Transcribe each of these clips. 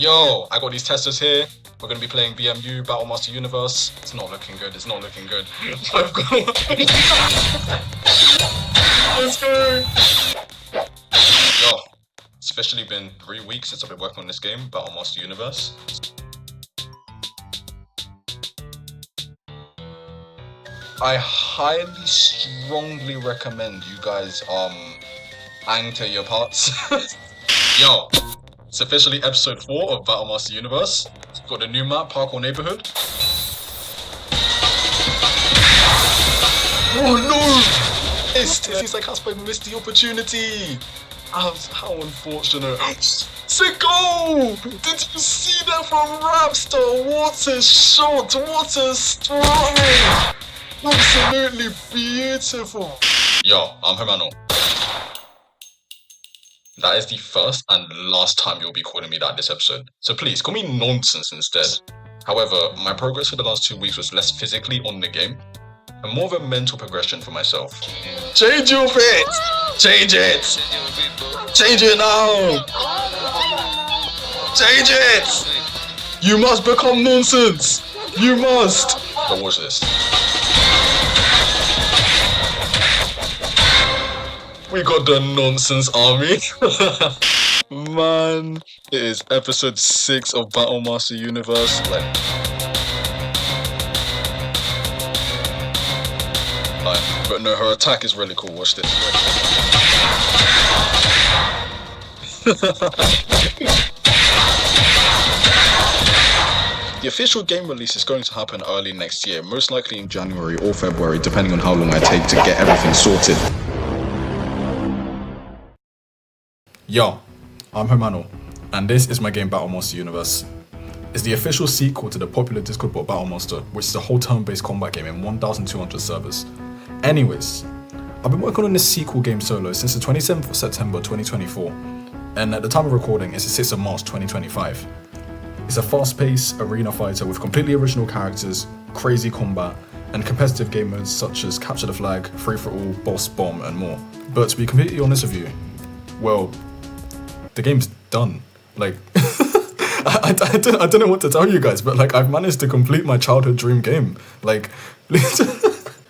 Yo, I got these testers here. We're gonna be playing BMU, Battlemaster Universe. It's not looking good, it's not looking good. I've got... Let's go! Yo, it's officially been 3 weeks since I've been working on this game, Battlemaster Universe. I highly, strongly recommend you guys, anchor your parts. Yo, it's officially episode 4 of Battlemaster Universe. Got the new map, Parkour Neighborhood. Oh no! It seems like Casper missed the opportunity. How unfortunate. Sick goal! Did you see that from Rapster? What a shot! What a strike! Absolutely beautiful. Yo, I'm Homeannor. That is the first and last time you'll be calling me that this episode. So please, call me Nonsense instead. However, my progress for the last 2 weeks was less physically on the game and more of a mental progression for myself. Change your fit! Change it! Change it now! Change it! You must become Nonsense! You must! But watch this. We got the Nonsense army. Man, it is episode 6 of Battlemaster Universe. But no, her attack is really cool. Watch this. The official game release is going to happen early next year, most likely in January or February, depending on how long I take to get everything sorted. Yo, I'm Homeannor, and this is my game Battlemaster Universe. It's the official sequel to the popular Discord bot Battlemaster, which is a whole turn-based combat game in 1,200 servers. Anyways, I've been working on this sequel game solo since the 27th of September 2024, and at the time of recording, it's the 6th of March 2025. It's a fast-paced arena fighter with completely original characters, crazy combat, and competitive game modes such as Capture the Flag, Free-for-all, Boss, Bomb, and more. But to be completely honest with you, well, the game's done. Like, I don't know what to tell you guys, but like, I've managed to complete my childhood dream game. Like,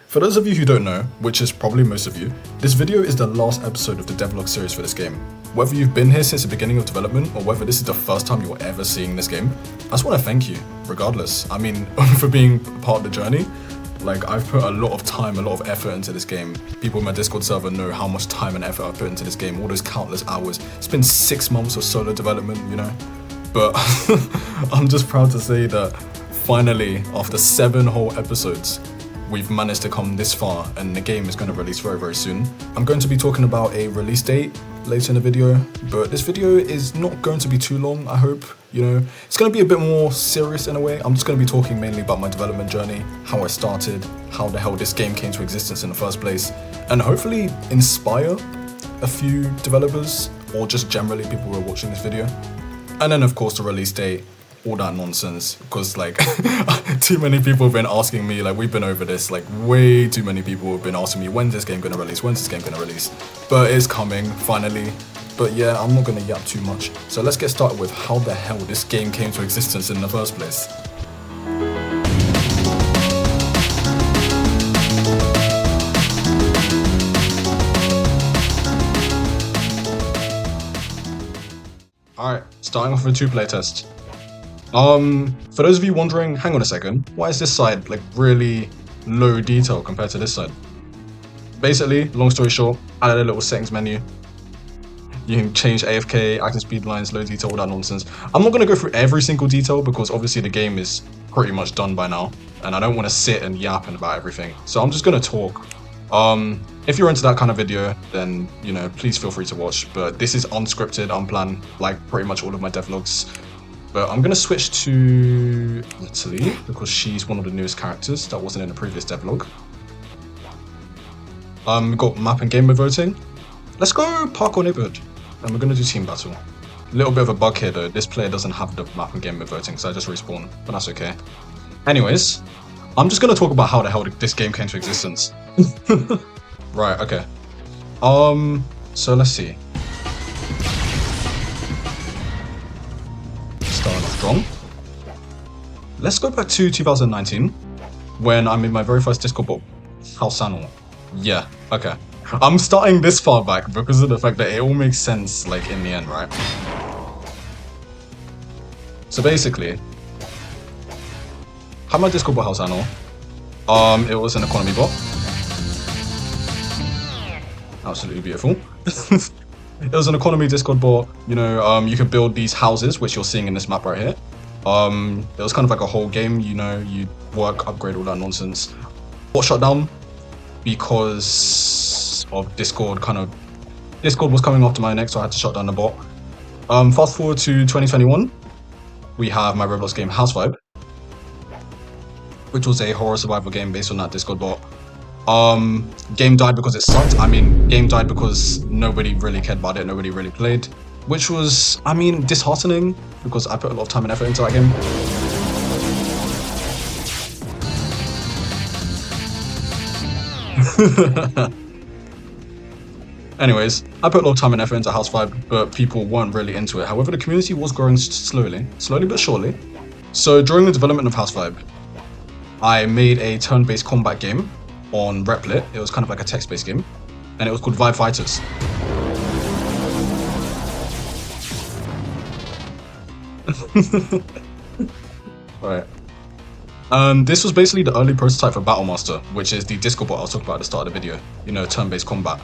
for those of you who don't know, which is probably most of you, this video is the last episode of the Devlog Series for this game. Whether you've been here since the beginning of development, or whether this is the first time you're ever seeing this game, I just want to thank you, regardless. I mean, for being part of the journey. Like, I've put a lot of time, a lot of effort into this game. People in my Discord server know how much time and effort I've put into this game, all those countless hours. It's been 6 months of solo development, you know? But I'm just proud to say that finally, after 7 whole episodes, we've managed to come this far, and the game is going to release very, very soon. I'm going to be talking about a release date later in the video, but this video is not going to be too long, I hope. You know, it's going to be a bit more serious in a way. I'm just going to be talking mainly about my development journey, how I started, how the hell this game came to existence in the first place, and hopefully inspire a few developers, or just generally people who are watching this video. And then of course the release date, all that nonsense, because like too many people have been asking me, like we've been over this, like way too many people have been asking me, when's this game gonna release, but it's coming finally. But yeah, I'm not gonna yap too much, so let's get started with how the hell this game came to existence in the first place. Alright, starting off with a 2-player test. For those of you wondering, hang on a second, why is this side like really low detail compared to this side? Basically, long story short, added a little settings menu. You can change AFK, active speed lines, low detail, all that nonsense. I'm not going to go through every single detail because obviously the game is pretty much done by now, and I don't want to sit and yap about everything. So I'm just going to talk. If you're into that kind of video, then, you know, please feel free to watch. But this is unscripted, unplanned, like pretty much all of my devlogs. But I'm going to switch to Italy because she's one of the newest characters that wasn't in the previous devlog. We've got map and game mode voting. Let's go Parkour Neighborhood. And we're going to do team battle. A little bit of a bug here though, this player doesn't have the map and game mode voting, so I just respawn, but that's okay. Anyways, I'm just going to talk about how the hell this game came to existence. Right, okay. So let's see. Start strong. Let's go back to 2019 when I made my very first Discord bot, Houseannor. Yeah, okay. I'm starting this far back because of the fact that it all makes sense, like, in the end, right? So basically, had my Discord bot Houseannor. It was an economy bot. Absolutely beautiful. It was an economy Discord bot. You know, you could build these houses, which you're seeing in this map right here. It was kind of like a whole game, you know, you work, upgrade, all that nonsense. Bot shut down because of Discord Discord was coming after my neck, so I had to shut down the bot. Fast forward to 2021, we have my Roblox game House Vibe, which was a horror survival game based on that Discord bot. Game died because it sucked. I mean, game died because nobody really cared about it, nobody really played, which was, I mean, disheartening because I put a lot of time and effort into that game. Anyways, I put a lot of time and effort into House Vibe, but people weren't really into it. However, the community was growing slowly but surely. So during the development of House Vibe, I made a turn-based combat game on Replit. It was kind of like a text-based game, and it was called Vibe Fighters. Alright. This was basically the early prototype for Battlemaster, which is the Discord bot I was talking about at the start of the video. You know, turn-based combat.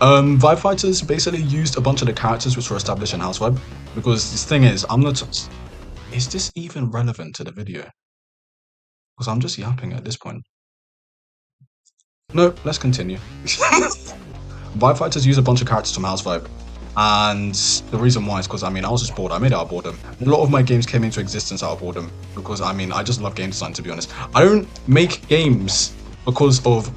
Vibe Fighters basically used a bunch of the characters which were established in House Vibe, because this thing is, is this even relevant to the video? Because I'm just yapping at this point. No, let's continue. Vibe Fighters use a bunch of characters from House Vibe, and the reason why is because, I mean, I was just bored. I made it out of boredom. A lot of my games came into existence out of boredom because, I mean, I just love game design, to be honest. I don't make games because of,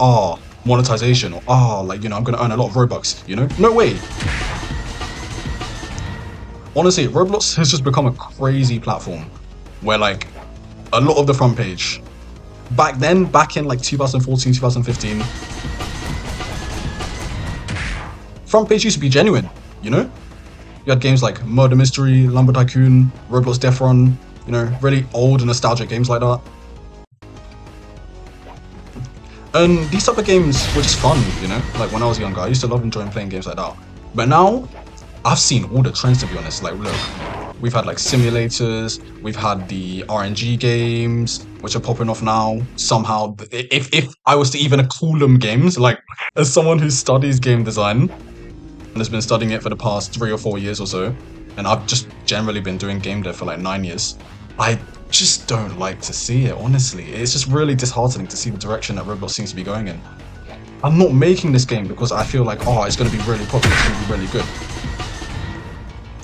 monetization or, like, you know, I'm gonna earn a lot of Robux, you know? No way! Honestly, Roblox has just become a crazy platform where, like, a lot of the front page, back in like 2014, 2015, front page used to be genuine, you know? You had games like Murder Mystery, Lumber Tycoon, Roblox Death Run, you know, really old and nostalgic games like that. And these type of games were just fun, you know? Like, when I was younger, I used to love enjoying playing games like that. But now, I've seen all the trends, to be honest. Like, look, we've had like simulators, we've had the RNG games, which are popping off now. Somehow, if I was to even call them games, like, as someone who studies game design and has been studying it for the past 3 or 4 years or so, and I've just generally been doing game dev for like 9 years, I just don't like to see it, honestly. It's just really disheartening to see the direction that Roblox seems to be going in. I'm not making this game because I feel like, it's going to be really popular, it's going to be really good.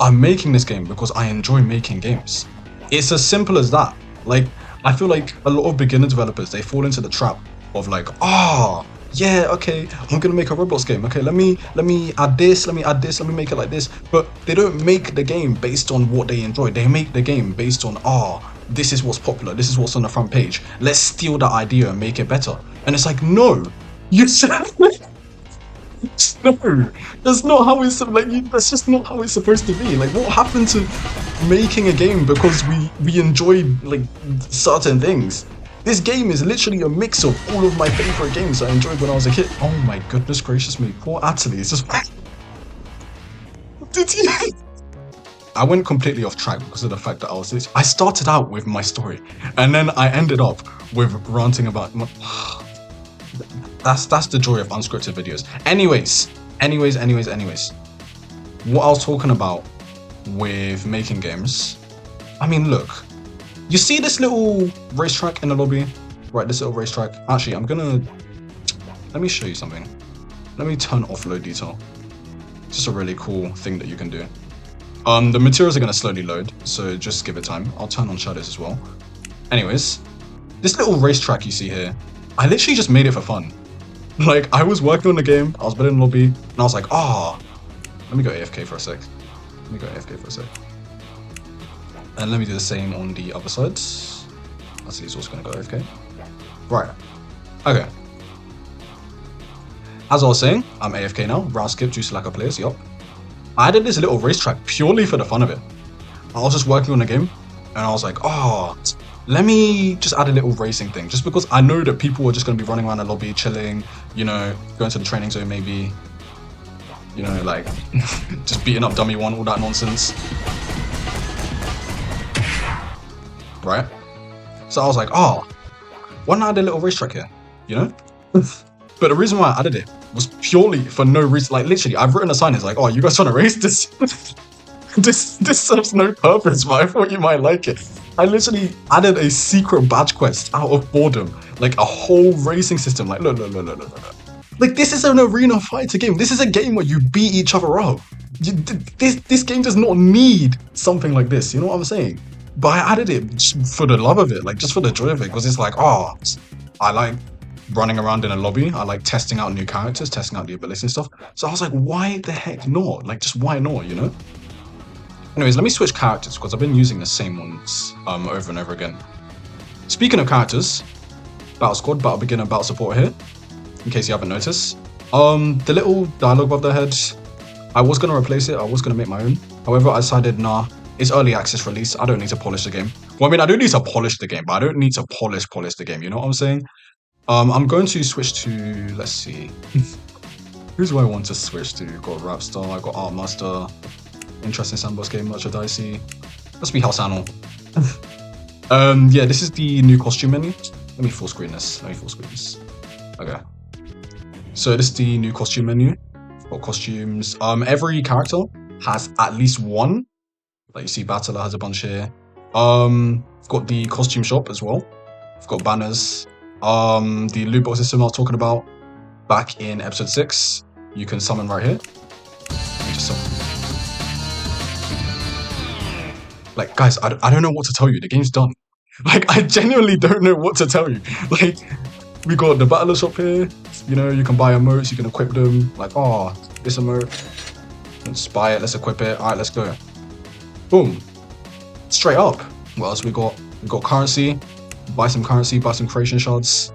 I'm making this game because I enjoy making games. It's as simple as that. Like, I feel like a lot of beginner developers, they fall into the trap of like, yeah, okay, I'm gonna make a Roblox game. Okay, let me add this, let me make it like this. But they don't make the game based on what they enjoy. They make the game based on, this is what's popular, this is what's on the front page. Let's steal that idea and make it better. And it's like, no, you no, that's not how it's that's just not how it's supposed to be. Like, what happened to making a game because we enjoy like certain things? This game is literally a mix of all of my favorite games I enjoyed when I was a kid. Oh my goodness gracious me, poor Atali is just did he? I went completely off track because of the fact that I started out with my story and then I ended up with ranting about That's the joy of unscripted videos. Anyways. What I was talking about with making games. I mean, look. You see this little racetrack in the lobby? Right, this little racetrack. Actually, let me show you something. Let me turn off load detail. It's just a really cool thing that you can do. The materials are gonna slowly load, so just give it time. I'll turn on shadows as well. Anyways, this little racetrack you see here, I literally just made it for fun. Like, I was working on the game, I was building the lobby, and I was like, let me go AFK for a sec. And let me do the same on the other sides. I see it's also gonna go AFK. Right. Okay. As I was saying, I'm AFK now. Round skip due to lack of players, yup. I added this little racetrack purely for the fun of it. I was just working on the game, and I was like, oh, let me just add a little racing thing, just because I know that people are just going to be running around the lobby, chilling, you know, going to the training zone maybe, you know, like, just beating up dummy one, all that nonsense. Right? So I was like, oh, why not add a little racetrack here, you know? But the reason why I added it was purely for no reason. Like, literally, I've written a sign. It's like, oh, you guys trying to race this? this serves no purpose, but I thought you might like it. I literally added a secret badge quest out of boredom, like a whole racing system. Like, look. Like, this is an arena fighter game. This is a game where you beat each other up. This game does not need something like this. You know what I'm saying? But I added it just for the love of it, like just for the joy of it, because it's like, oh, I like running around in a lobby. I like testing out new characters, testing out the abilities and stuff. So I was like, why the heck not? Like, just why not, you know? Anyways, let me switch characters because I've been using the same ones over and over again. Speaking of characters, Battle Squad, Battle Beginner, Battle Support here, in case you haven't noticed. The little dialogue above their heads, I was going to replace it. I was going to make my own. However, I decided, nah, it's early access release. I don't need to polish the game. Well, I mean, I do need to polish the game, but I don't need to polish the game. You know what I'm saying? I'm going to switch to, let's see. Who do I want to switch to? Got Rapstar, I got Artmaster. Interesting sandbox game, merchandisey. Let's be Houseannor. Yeah, this is the new costume menu. Let me full screen this. Okay. So this is the new costume menu. Got costumes. Every character has at least one. Like you see, Battler has a bunch here. Got the costume shop as well. I've got banners. The loot box system I was talking about back in episode 6. You can summon right here. Just summon. Like, guys, I don't know what to tell you. The game's done. Like, I genuinely don't know what to tell you. Like, we got the battler shop here. You know, you can buy emotes, you can equip them. Like, oh, this emote. Let's buy it, let's equip it. All right, let's go. Boom. Straight up. What else we got? We got currency. Buy some currency, buy some creation shards.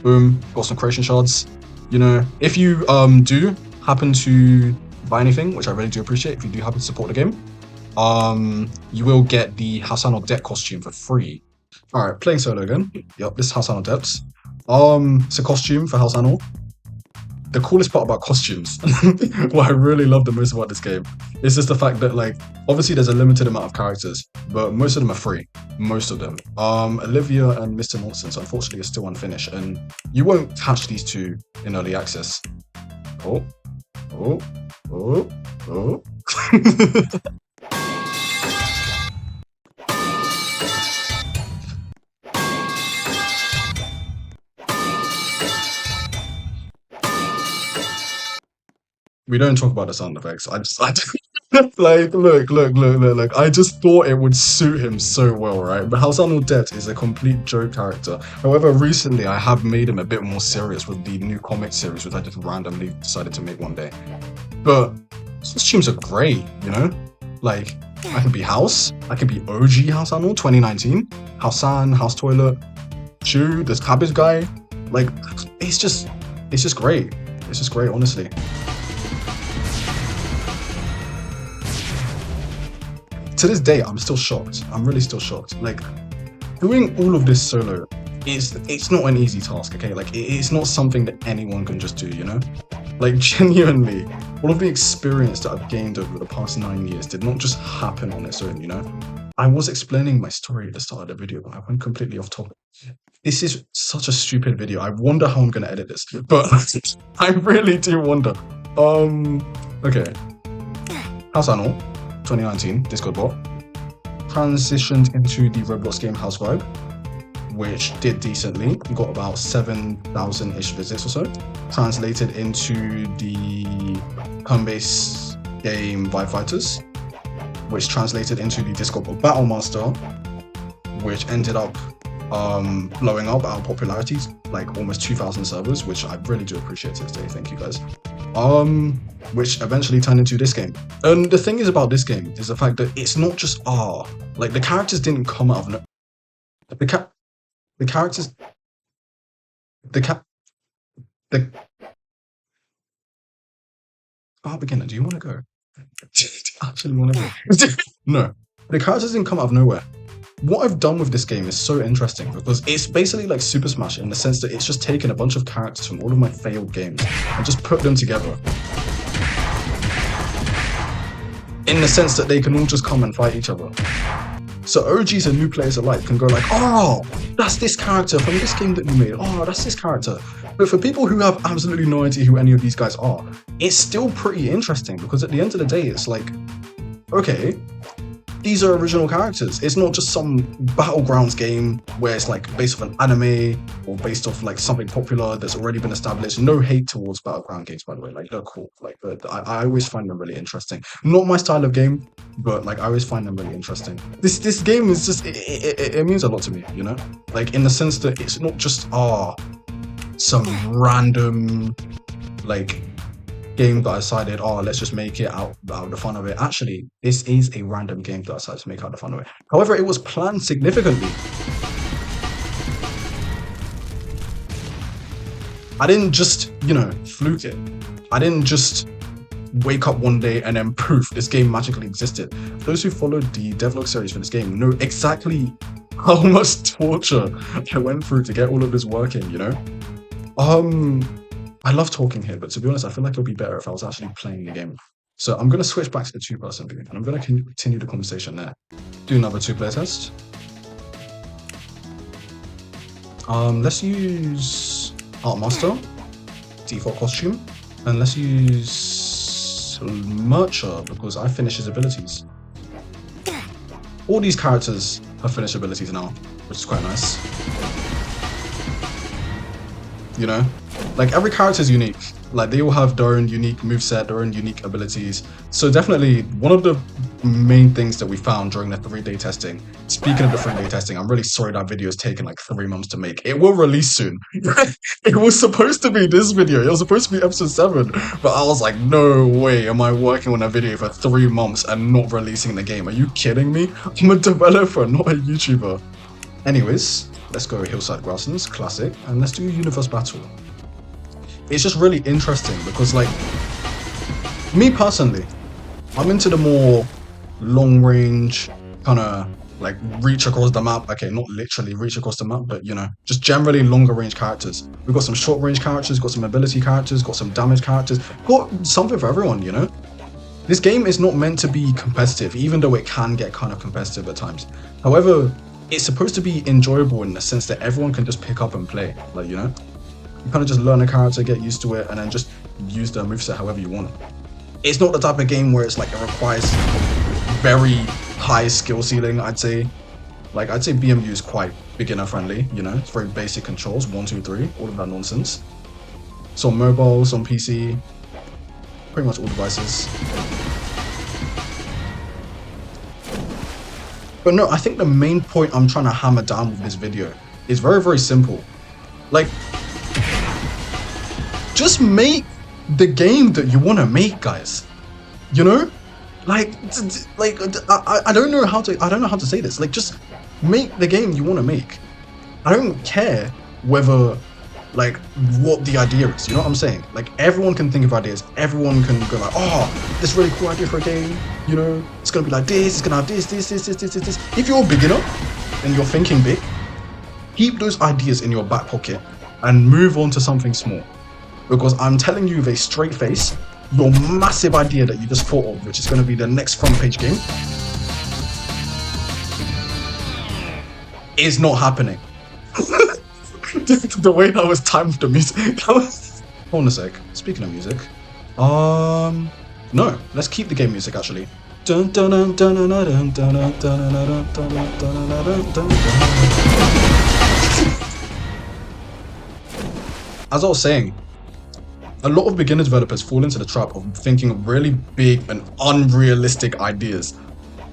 Boom. Got some creation shards. You know, if you do happen to buy anything, which I really do appreciate, if you do happen to support the game, you will get the Houseannor deck costume for free. Alright, playing solo again. Yep, this is Houseannor depths. It's a costume for Houseannor. The coolest part about costumes, what I really love the most about this game, is just the fact that, like, obviously there's a limited amount of characters, but most of them are free. Most of them. Olivia and Mr. Nonsense, unfortunately, are still unfinished, and you won't catch these two in early access. Oh. We don't talk about the sound effects. I just like, look. I just thought it would suit him so well, right? But Houseannor Det is a complete joke character. However, recently I have made him a bit more serious with the new comic series, which I just randomly decided to make one day. But costumes are great, you know? Like, I can be House, I can be OG Houseannor 2019, House Toilet, Chew, this cabbage guy. Like, it's just great. It's just great, honestly. To this day, I'm still shocked. I'm really still shocked. Like, doing all of this solo it's not an easy task, okay? Like, it's not something that anyone can just do, you know? Like, genuinely, all of the experience that I've gained over the past 9 years did not just happen on its own, you know? I was explaining my story at the start of the video, but I went completely off topic. This is such a stupid video. I wonder how I'm gonna edit this, but I really do wonder. Okay. Houseannor 2019, Discord bot, transitioned into the Roblox game House Vibe, which did decently. We got about 7,000-ish visits or so. Translated into the home-based game Vibe Fighters, which translated into the Discord bot Battle Master, which ended up blowing up our popularity, like almost 2,000 servers, which I really do appreciate to this day. Thank you guys. Which eventually turned into this game. And the thing is about this game is the fact that it's not just like the characters didn't come out of no. The characters. Beginner, do you want to go? Do you actually want to go? No. the characters didn't come out of nowhere. What I've done with this game is so interesting because it's basically like Super Smash in the sense that it's just taken a bunch of characters from all of my failed games and just put them together. In the sense that they can all just come and fight each other. So OGs and new players alike can go like, oh, that's this character from this game that you made. Oh, that's this character. But for people who have absolutely no idea who any of these guys are, it's still pretty interesting because at the end of the day, it's like, okay, these are original characters. It's not just some Battlegrounds game where it's like based off an anime or based off like something popular that's already been established. No hate towards Battleground games, by the way. Like, they're cool. Like, I always find them really interesting. Not my style of game, but like I always find them really interesting. This game is just it means a lot to me, you know? Like in the sense that it's not just some random like game that I decided, oh, let's just make it out of the fun of it. Actually, this is a random game that I decided to make out the fun of it. However, it was planned significantly. I didn't just, you know, fluke it. I didn't just wake up one day and then poof, this game magically existed. Those who followed the Devlog series for this game know exactly how much torture I went through to get all of this working, you know? I love talking here, but to be honest, I feel like it would be better if I was actually playing the game. So I'm going to switch back to the two-person view, and I'm going to continue the conversation there. Do another two-player test. Let's use Art Master, default costume, and let's use Mercher because I finished his abilities. All these characters have finished abilities now, which is quite nice. You know? Like, every character is unique. Like, they all have their own unique moveset, their own unique abilities. So definitely, one of the main things that we found during the 3-day testing, speaking of the 3-day testing, I'm really sorry that video has taken like 3 months to make. It will release soon. It was supposed to be this video. It was supposed to be episode 7. But I was like, no way am I working on a video for 3 months and not releasing the game. Are you kidding me? I'm a developer, not a YouTuber. Anyways, let's go Hillside Grasslands, classic, and let's do Universe Battle. It's just really interesting because, like, me personally, I'm into the more long-range kind of like reach across the map. Okay, not literally reach across the map, but you know, just generally longer range characters. We've got some short range characters, got some ability characters, got some damage characters, got something for everyone, you know? This game is not meant to be competitive, even though it can get kind of competitive at times. However, it's supposed to be enjoyable in the sense that everyone can just pick up and play, like, you know? You kind of just learn a character, get used to it, and then just use their moveset however you want. It's not the type of game where it's like it requires very high skill ceiling, I'd say. Like, I'd say BMU is quite beginner friendly, you know? It's very basic controls, 1, 2, 3, all of that nonsense. So on mobile, so on PC, pretty much all devices. But no, I think the main point I'm trying to hammer down with this video is very, very simple. Like, just make the game that you want to make, guys. You know? I don't know how to say this. Like, just make the game you want to make. I don't care whether, like, what the idea is. You know what I'm saying? Like, everyone can think of ideas. Everyone can go like, oh, this really cool idea for a game. You know, it's gonna be like this. It's gonna have this. If you're a beginner and you're thinking big, keep those ideas in your back pocket and move on to something small. Because I'm telling you with a straight face, your massive idea that you just thought of, which is going to be the next front page game, is not happening. The way that was timed with the music, that was... Hold on a sec, speaking of music, no, let's keep the game music actually. As I was saying, a lot of beginner developers fall into the trap of thinking of really big and unrealistic ideas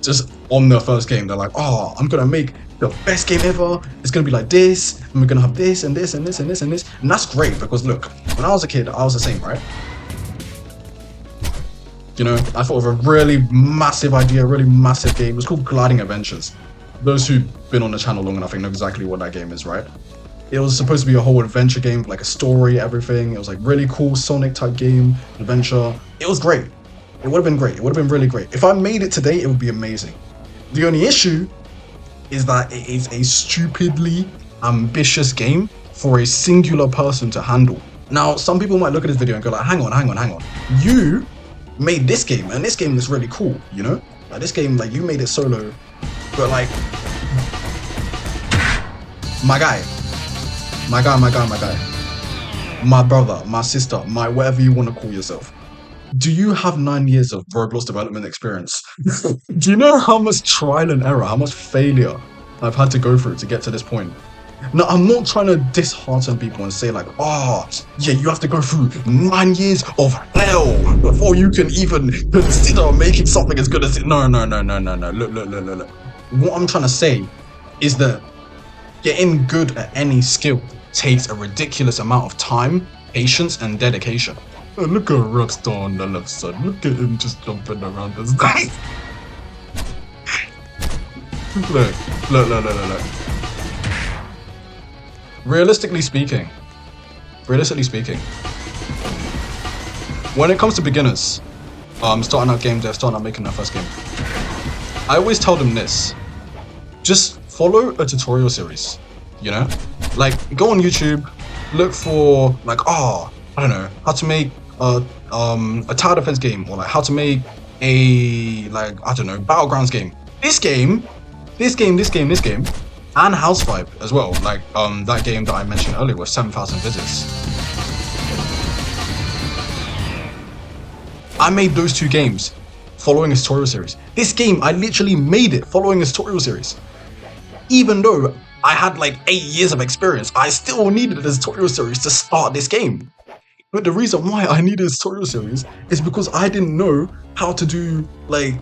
just on their first game. They're like, oh, I'm gonna make the best game ever, it's gonna be like this, and we're gonna have this and this and this and this and this. And that's great because look, when I was a kid, I was the same, right? You know, I thought of a really massive idea, a really massive game. It was called Gliding Adventures. Those who've been on the channel long enough know exactly what that game is, right? It was supposed to be a whole adventure game, like a story, everything. It was like really cool Sonic type game, adventure. It was great. It would have been great. It would have been really great. If I made it today, it would be amazing. The only issue is that it is a stupidly ambitious game for a singular person to handle. Now, some people might look at this video and go like, hang on. You made this game, and this game is really cool, you know? Like this game, like you made it solo, but like, my guy, my brother, my sister, my whatever you want to call yourself. Do you have 9 years of Roblox development experience? Do you know how much trial and error, how much failure I've had to go through to get to this point? Now, I'm not trying to dishearten people and say like, oh, yeah, you have to go through 9 years of hell before you can even consider making something as good as it. No. Look. What I'm trying to say is that getting good at any skill takes a ridiculous amount of time, patience, and dedication. Oh, look at Rockstar on the left side. Look at him just jumping around this guy. Look. Realistically speaking, when it comes to beginners, starting out game dev, starting out making their first game, I always tell them this: just follow a tutorial series. You know, like go on YouTube, look for like, I don't know, how to make a tower defense game, or like how to make a Battlegrounds game. This game, and House Vibe as well. Like that game that I mentioned earlier with 7,000 visits. I made those 2 games following a tutorial series. This game, I literally made it following a tutorial series. Even though I had like 8 years of experience, I still needed a tutorial series to start this game. But the reason why I needed a tutorial series is because I didn't know how to do like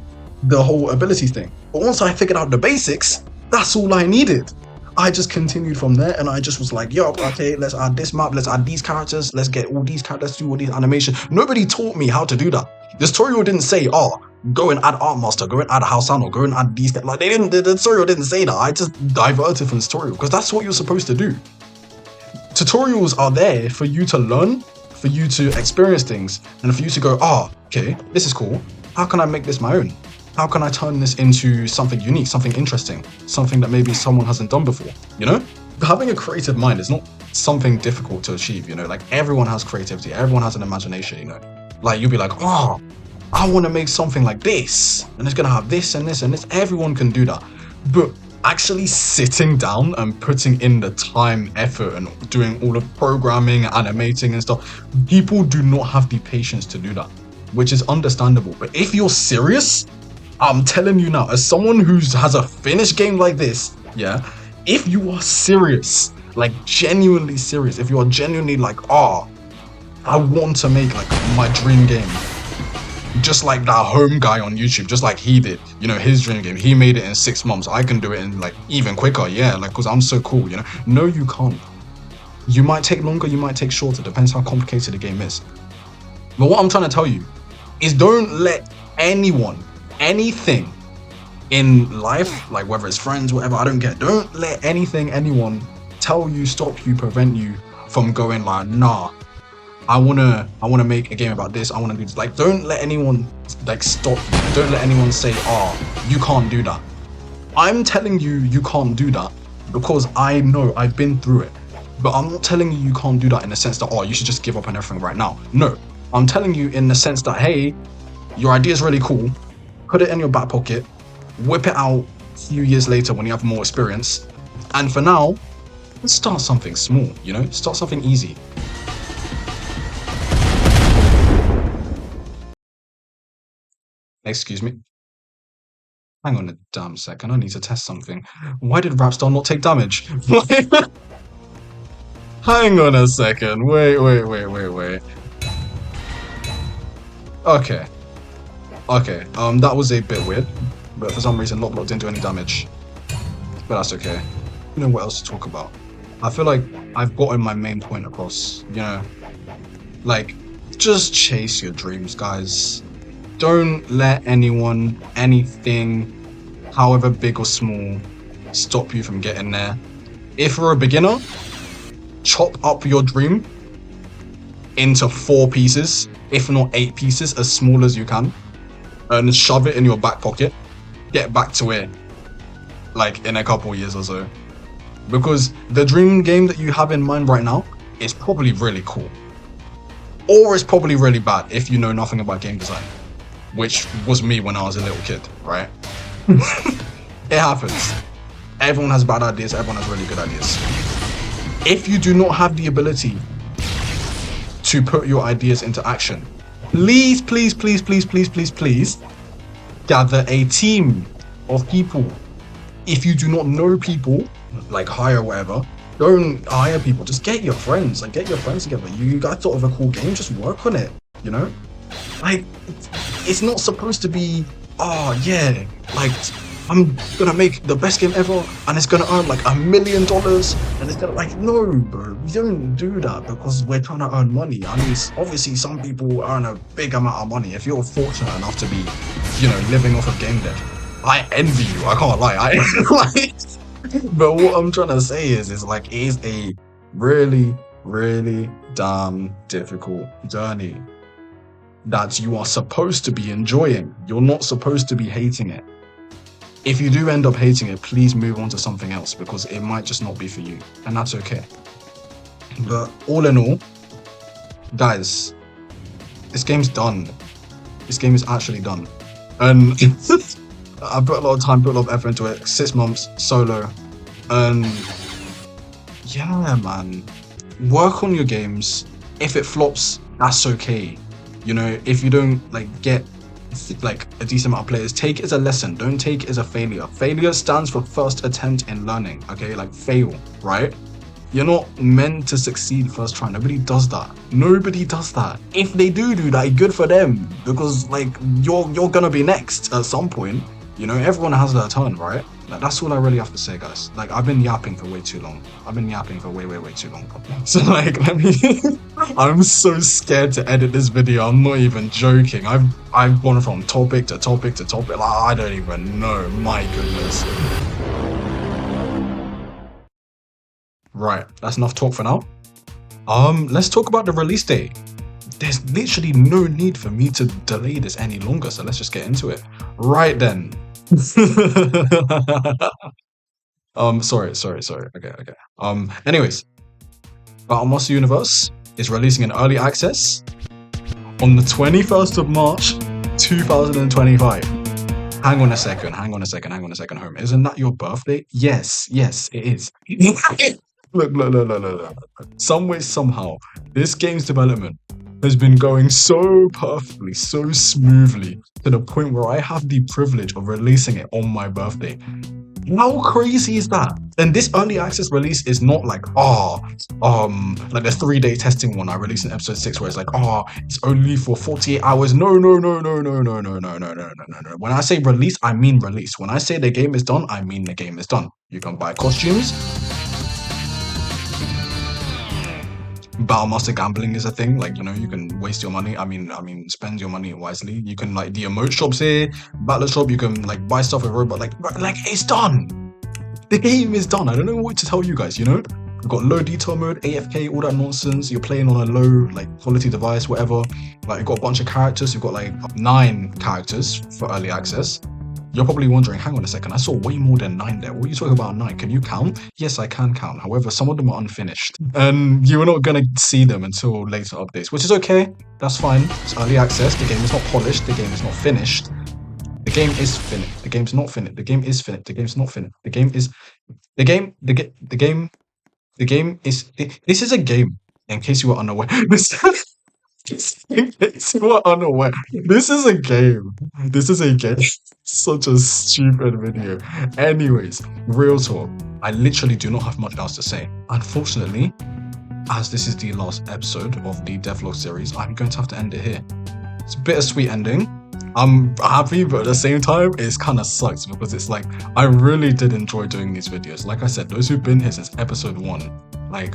the whole abilities thing. But once I figured out the basics, that's all I needed. I just continued from there, and I just was like, yo, okay, let's add this map, let's add these characters, let's get all these characters, do all these animations. Nobody taught me how to do that. The tutorial didn't say, go and add Art Master, go and add Houseannor, go and add these. Like the tutorial didn't say that. I just diverted from the tutorial because that's what you're supposed to do. Tutorials are there for you to learn, for you to experience things, and for you to go, okay, this is cool. How can I make this my own? How can I turn this into something unique, something interesting, something that maybe someone hasn't done before, you know? Having a creative mind is not something difficult to achieve, you know? Like everyone has creativity, everyone has an imagination, you know? Like you'll be like, I want to make something like this, and it's gonna have this and this and this. Everyone can do that. But actually sitting down and putting in the time, effort, and doing all the programming, animating and stuff, people do not have the patience to do that, which is understandable. But if you're serious, I'm telling you now, as someone who has a finished game like this, yeah, if you are serious, like genuinely serious, if you are genuinely like, I want to make like my dream game, just like that home guy on YouTube, just like he did, you know, his dream game, he made it in 6 months. I can do it in like even quicker, yeah, like because I'm so cool, you know. No, you can't. You might take longer, you might take shorter, depends how complicated the game is. But what I'm trying to tell you is don't let anyone, anything in life, like whether it's friends, whatever, I don't care, don't let anyone tell you, stop you, prevent you from going like, nah, I wanna make a game about this, I wanna do this. Like, don't let anyone like stop you. Don't let anyone say, you can't do that. I'm telling you, you can't do that because I know, I've been through it. But I'm not telling you can't do that in the sense that, you should just give up on everything right now. No, I'm telling you in the sense that, hey, your idea is really cool, put it in your back pocket, whip it out a few years later when you have more experience. And for now, let's start something small, you know, start something easy. Excuse me. Hang on a damn second, I need to test something. Why did Rapstar not take damage? Hang on a second, wait. Okay, that was a bit weird, but for some reason Lockblock didn't do any damage. But that's okay. You know what else to talk about? I feel like I've gotten my main point across, you know? Like, just chase your dreams, guys. Don't let anyone, anything, however big or small, stop you from getting there. If you're a beginner, chop up your dream into 4 pieces, if not 8 pieces, as small as you can, and shove it in your back pocket. get back to it like in a couple years or so. Because the dream game that you have in mind right now is probably really cool. Or it's probably really bad if you know nothing about game design. Which was me when I was a little kid, right? It happens. Everyone has bad ideas, everyone has really good ideas. If you do not have the ability to put your ideas into action, please, please, please, please, please, please, please, gather a team of people. If you do not know people, like hire whatever, don't hire people, just get your friends, like get your friends together. You guys thought of a cool game, just work on it, you know? Like, it's not supposed to be, oh yeah, like, I'm gonna make the best game ever and it's gonna earn like $1 million and it's gonna, like, no bro, we don't do that because we're trying to earn money. I mean, obviously some people earn a big amount of money. If you're fortunate enough to be, you know, living off of game debt, I envy you, I can't lie. But what I'm trying to say is like, it is a really, really damn difficult journey that you are supposed to be enjoying. You're not supposed to be hating it. If you do end up hating it, please move on to something else because it might just not be for you, and that's okay. But all in all, guys, this game's done. This game is actually done. And I put a lot of time, put a lot of effort into it. 6 months, solo. And yeah, man. Work on your games. If it flops, that's okay. You know, if you don't like get like a decent amount of players, take it as a lesson. Don't take it as a failure. Failure stands for first attempt in learning. Okay, like fail, right? You're not meant to succeed first try. Nobody does that. Nobody does that. If they do that, good for them. Because like you're gonna be next at some point. You know, everyone has their turn, right? Like, that's all I really have to say, guys. Like, I've been yapping for way too long. I've been yapping for way too long. So like, I'm so scared to edit this video. I'm not even joking. I've gone from topic to topic to topic. Like, I don't even know. My goodness. Right, that's enough talk for now. Let's talk about the release date. There's literally no need for me to delay this any longer, so let's just get into it. Right then. Sorry. Okay. Anyways, Battlegrounds Universe is releasing in early access on the 21st of March, 2025. Hang on a second, Home. Isn't that your birthday? Yes, it is. Look. Some way, somehow, this game's development has been going so perfectly, so smoothly, to the point where I have the privilege of releasing it on my birthday. How crazy is that? And this early access release is not like, like the 3-day testing one I released in episode 6 where it's like, it's only for 48 hours. No. When I say release, I mean release. When I say the game is done, I mean the game is done. You can buy costumes. Battlemaster gambling is a thing. Like, you know, you can waste your money. I mean, spend your money wisely. You can, like, the emote shops here, battle shop, you can, like, buy stuff with robot. Like, it's done. The game is done. I don't know what to tell you guys, you know? You've got low detail mode, AFK, all that nonsense. You're playing on a low, like, quality device, whatever. Like, you've got a bunch of characters. You've got, like, 9 characters for early access. You're probably wondering, hang on a second, I saw way more than 9 there. What are you talking about 9? Can you count? Yes, I can count. However, some of them are unfinished. And you're not going to see them until later updates, which is okay. That's fine. It's early access. The game is not polished. The game is not finished. The game is finished. The game's not finished. The game is finished. The game's not finished. The game is... The game is... This is a game, in case you were unaware. In case you were unaware, this is a game. Such a stupid video. Anyways, real talk. I literally do not have much else to say. Unfortunately, as this is the last episode of the Devlog series, I'm going to have to end it here. It's a bittersweet ending. I'm happy, but at the same time, it's kind of sucks because it's like, I really did enjoy doing these videos. Like I said, those who've been here since episode 1, like,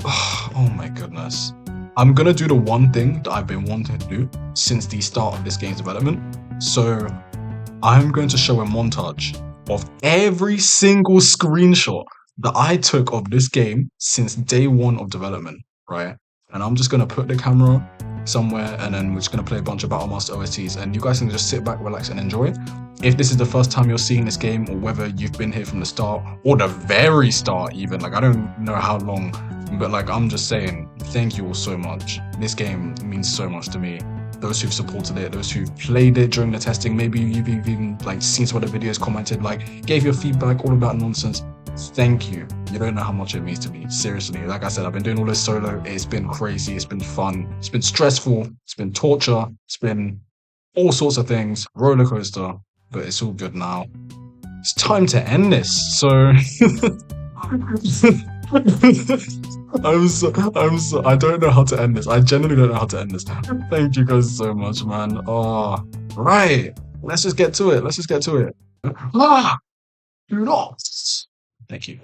oh my goodness. I'm gonna do the one thing that I've been wanting to do since the start of this game's development. So I'm going to show a montage of every single screenshot that I took of this game since day 1 of development, right? And I'm just gonna put the camera somewhere, and then we're just gonna play a bunch of Battlemaster OSTs, and you guys can just sit back, relax, and enjoy. If this is the first time you're seeing this game, or whether you've been here from the start, or the very start even, like I don't know how long, but like I'm just saying, thank you all so much. This game means so much to me. Those who've supported it, those who've played it during the testing, maybe you've even like seen some of the videos, commented, like gave your feedback, all about nonsense. Thank you. You don't know how much it means to me. Seriously, like I said, I've been doing all this solo. It's been crazy. It's been fun. It's been stressful. It's been torture. It's been all sorts of things. Roller coaster. But it's all good now. It's time to end this. So I don't know how to end this. I genuinely don't know how to end this. Thank you guys so much, man. Oh, right. Let's just get to it. Do not. Thank you.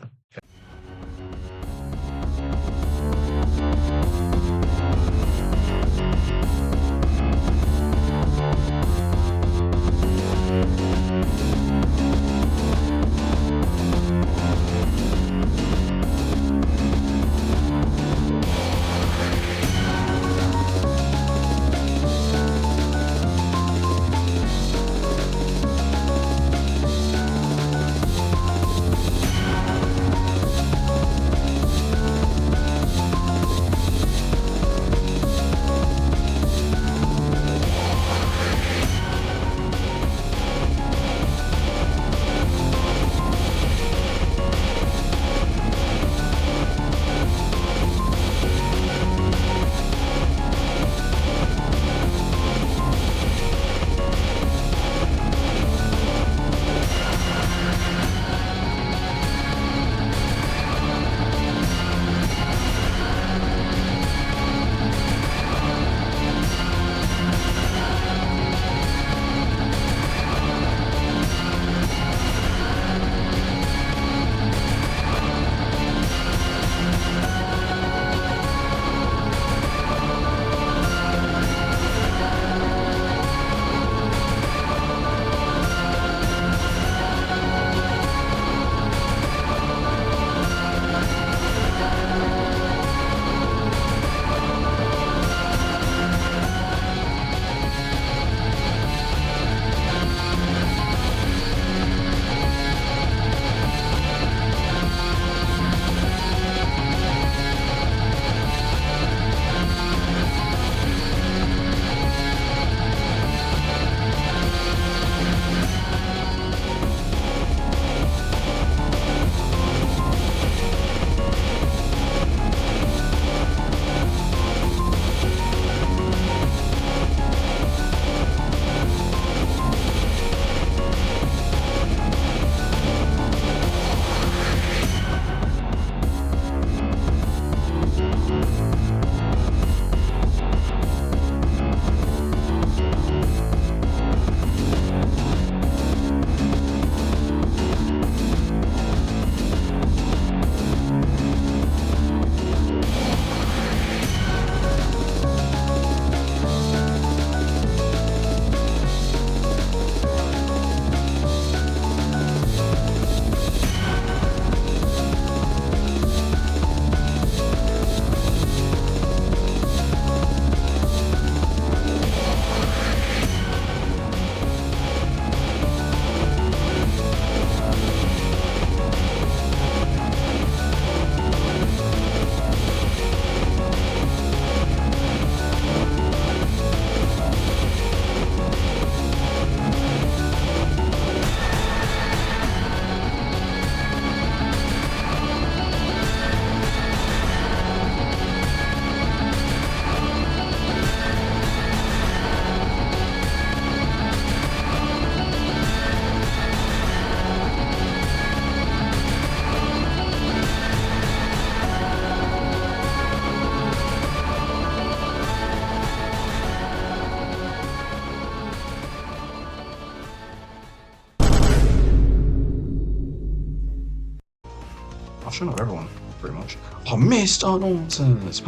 I've shown off everyone, pretty much. Oh, Mr. Nonsense!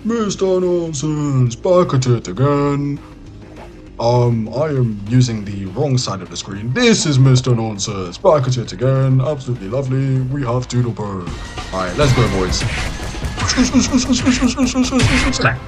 Mr. Nonsense! Back at it again. I am using the wrong side of the screen. This is Mr. Nonsense. Back at it again. Absolutely lovely. We have Doodlebird. Alright, let's go, boys. Slack.